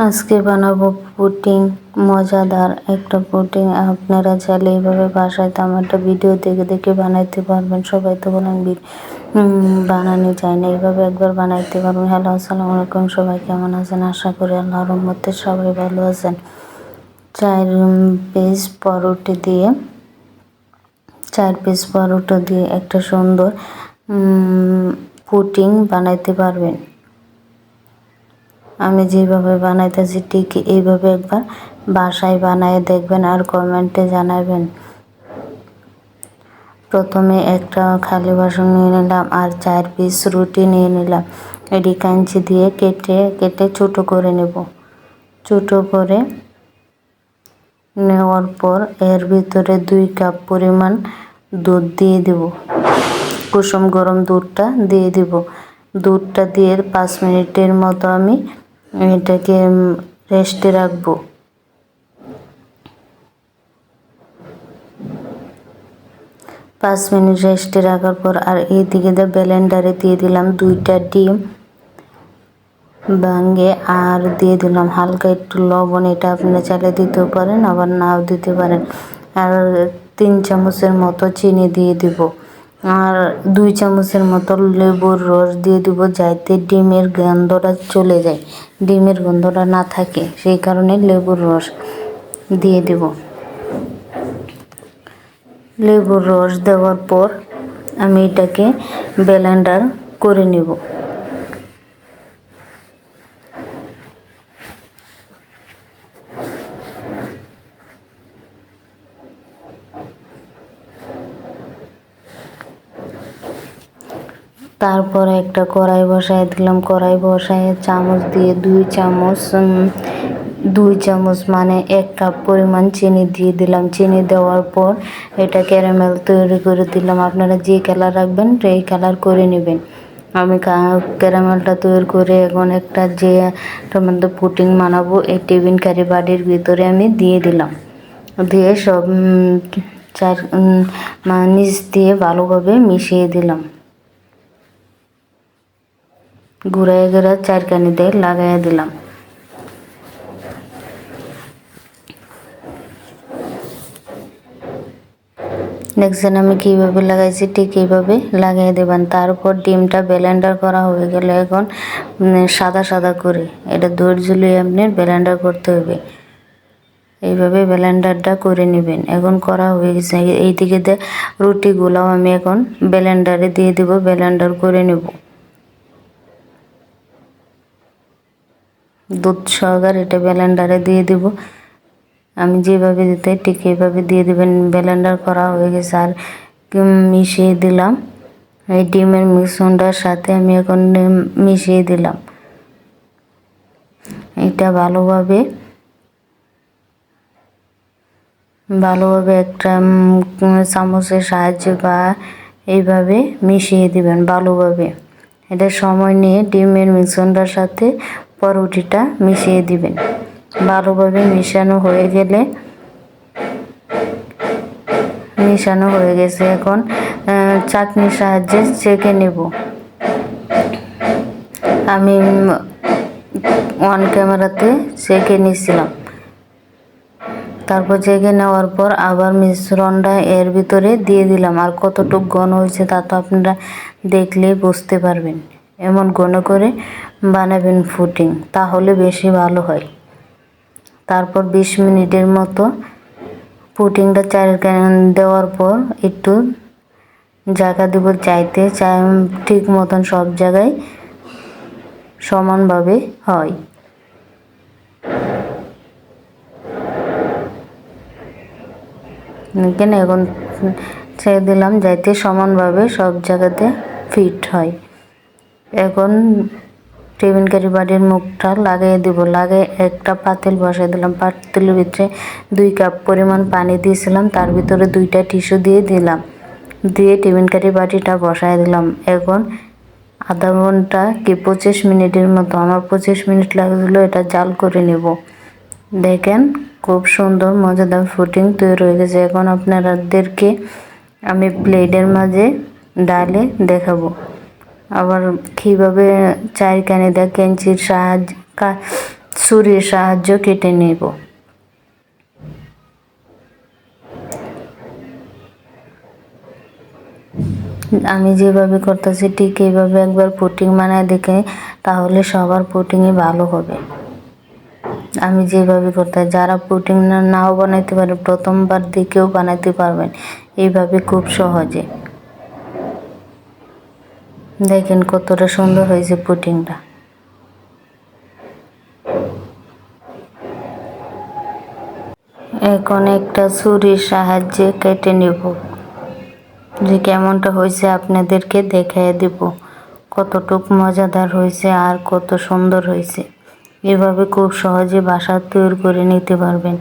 আজকে বানাবো পুডিং, মজাদার একটা পুডিং। আপনারা চাইলে এইভাবে বাসায় একটা ভিডিও দেখে দেখে বানাইতে পারবেন। সবাই তো বলেন বানানো যায় না, এইভাবে একবার বানাইতে পারবেন। হ্যালো, আসসালামু আলাইকুম, সবাই কেমন আছেন? আশা করি আল্লাহর রহমতে সবাই ভালো আছেন। 4 পিস পরোটা দিয়ে 4 পিস পরোটা দিয়ে একটা সুন্দর পুডিং বানাইতে পারবেন। আমি যেভাবে বানাইতেছি ঠিক এইভাবে একবার বাসায় বানায় দেখবেন আর কমেন্টে জানাবেন। প্রথমে একটা খালি বাসন নিয়ে নিলাম আর 4 পিস রুটি নিয়ে নিলাম। এটি কাঞ্চি দিয়ে কেটে ছোটো করে নেব। ছোটো করে নেওয়ার পর এর ভিতরে 2 কাপ পরিমাণ দুধ দিয়ে দেব। কুসুম গরম দুধটা দিয়ে দেব। দুধটা দিয়ে 5 মিনিটের মতো আমি এটাকে রেস্টে রাখবো। 5 মিনিট রেস্টে রাখার পর আর এইদিকে ব্লেন্ডারে দিয়ে দিলাম 2টা ডিম ভাঙে আর দিয়ে দিলাম হালকা একটু লবণ। এটা আপনারা চাইলে দিতেও পারেন, আবার নাও দিতে পারেন। আর 3 চামচের মতো চিনি দিয়ে দিব আর 2 চামচের মতো লেবুর রস দিয়ে দিব, যাতে ডিমের গন্ধটা চলে যায়, ডিমের গন্ধটা না থাকে, সেই কারণে লেবুর রস দিয়ে দেব। লেবুর রস দেওয়ার পর আমি এটাকে ব্লেন্ডার করে নেব। তারপর একটা কড়াই বসায় দিলাম। কড়াই বসায় চামচ দিয়ে 2 চামচ মানে 1 কাপ পরিমাণ চিনি দিয়ে দিলাম। চিনি দেওয়ার পর এটা ক্যারামেল তৈরি করে দিলাম। আপনারা যে কালার রাখবেন এই কালার করে নেবেন। আমি ক্যারামেলটা তৈরি করে এখন একটা মধ্যে পুডিং বানাবো এই টিফিন কারি বাটির ভিতরে আমি দিয়ে দিলাম। দিয়ে সব নিচ দিয়ে ভালোভাবে মিশিয়ে দিলাম। ঘুরায় 4 কানি দিয়ে লাগাইয়া দিলাম। দেখছেন আমি কীভাবে লাগাইছি, ঠিক এইভাবে লাগাই দেবেন। তারপর ডিমটা ব্লেন্ডার করা হয়ে গেলে এখন সাদা সাদা করে এটা ধৈর্য নিয়ে আপনি ব্লেন্ডার করতে হবে। এইভাবে ব্লেন্ডারটা করে নেবেন। এখন করা হয়ে গেছে। এইদিকে রুটিগুলোও আমি এখন ব্লেন্ডারে দিয়ে দেব, ব্লেন্ডার করে নেব। দুধ সহকারে এটা ব্লেন্ডারে দিয়ে দেব। আমি যেভাবে দিতে ঠিক এইভাবে দিয়ে দেবেন। ব্লেন্ডার করা হয়ে গেছে আর মিশিয়ে দিলাম এই ডিমের মিশ্রণটার সাথে। আমি এখন মিশিয়ে দিলাম এটা ভালোভাবে একটা চামচের সাহায্যে বা এইভাবে মিশিয়ে দিবেন ভালোভাবে। এটা সময় নিয়ে ডিমের মিশ্রণটার সাথে পরোটিটা মিশিয়ে দিবেন। ভালোভাবে মিশানো হয়ে গেছে। এখন চাটনির সাহায্যে ছেঁকে নেব। আমি অন ক্যামেরাতে ছেঁকে নিয়েছিলাম। তারপর ছেঁকে নেওয়ার পর আবার মিশ্রণটা এর ভিতরে দিয়ে দিলাম। আর কতটুকু ঘন হয়েছে তা তো আপনারা দেখলেই বুঝতে পারবেন। এমন ঘন করে বানাবেন পুডিং, তাহলে বেশি ভালো হয়। তারপর 20 মিনিটের মতো পুডিংটা দেওয়ার পর একটু জায়গা দেব, চাইতে ঠিক মতন সব জায়গায় সমানভাবে হয়। এখন ছেড়ে দিলাম যাতে সমানভাবে সব জায়গাতে ফিট হয়। এখন টিফিন কারি বাটির মুখটা লাগিয়ে দেবো। লাগিয়ে একটা পাতিল বসাই দিলাম। পাতিলের ভিতরে 2 কাপ পরিমাণ পানি দিয়েছিলাম, তার ভিতরে 2টা টিস্যু দিয়ে দিলাম। দিয়ে টিফিন কারি বাটিটা বসাই দিলাম। এখন আধা ঘন্টা কি 25 মিনিটের মতো, আমার 25 মিনিট লাগছিল এটা জাল করে নেব। দেখেন খুব সুন্দর মজাদার পুডিং তৈরি হয়ে গেছে। এখন আপনাদেরকে আমি প্লেটের মাঝে ডালে দেখাবো। আবার কীভাবে 4 কানি দিয়ে কেঞ্চির ছুরির সাহায্যে কেটে নেব। আমি যেভাবে করতেছি ঠিক এইভাবে একবার পুডিং বানায় দেখে, তাহলে সবার পুডিংই ভালো হবে। আমি যেভাবে করতে, যারা পুডিং নাও বানাইতে পারে প্রথমবার দিকেও বানাইতে পারবেন এইভাবে খুব সহজে। দেখেন কতটা সুন্দর হয়েছে পুডিংটা। এখন একটা ছুরির সাহায্যে কেটে নেব, যে কেমনটা হয়েছে আপনাদেরকে দেখিয়ে দিব কতটুক মজাদার হয়েছে আর কত সুন্দর হয়েছে। এভাবে খুব সহজে বাসায় তৈরি করে নিতে পারবেন।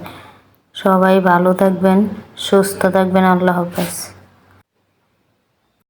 সবাই ভালো থাকবেন, সুস্থ থাকবেন। আল্লাহ হাফেজ।